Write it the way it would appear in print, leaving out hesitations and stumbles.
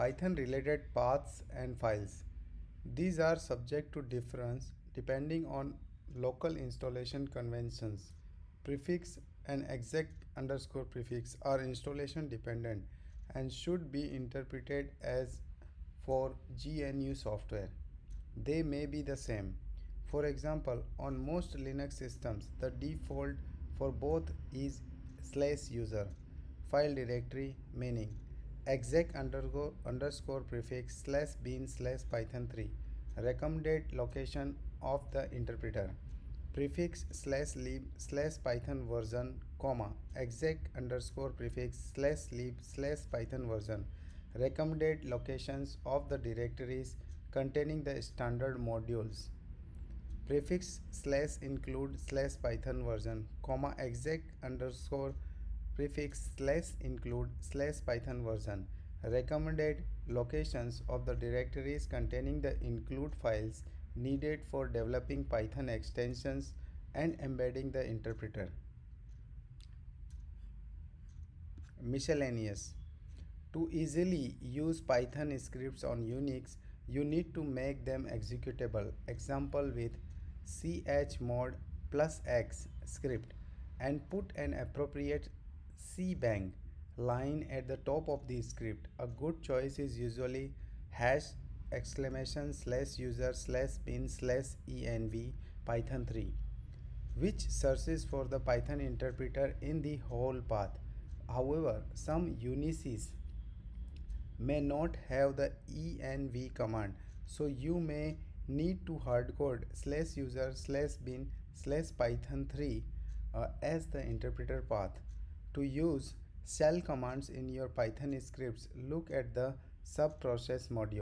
Python related paths and files. These are subject to difference depending on local installation conventions. Prefix and exec underscore prefix are installation dependent and should be interpreted as for GNU software. They may be the same. For example, on most Linux systems, the default for both is /user file directory, meaning exec underscore prefix /bin /python3 recommended location of the interpreter, prefix /lib /python version, comma exec underscore prefix /lib /python version recommended locations of the directories containing the standard modules, prefix /include /python version, comma exec underscore prefix /include /python version recommended locations of the directories containing the include files needed for developing Python extensions and embedding the interpreter. Miscellaneous. To easily use Python scripts on Unix, you need to make them executable. Example with chmod +x script and put an appropriate cbang line at the top of the script. A good choice is usually hash exclamation /user /bin /env python3, which searches for the Python interpreter in the whole path. However, some Unices may not have the env command, so you may need to hardcode /user /bin /python3 as the interpreter path. To use shell commands in your Python scripts, look at the subprocess module.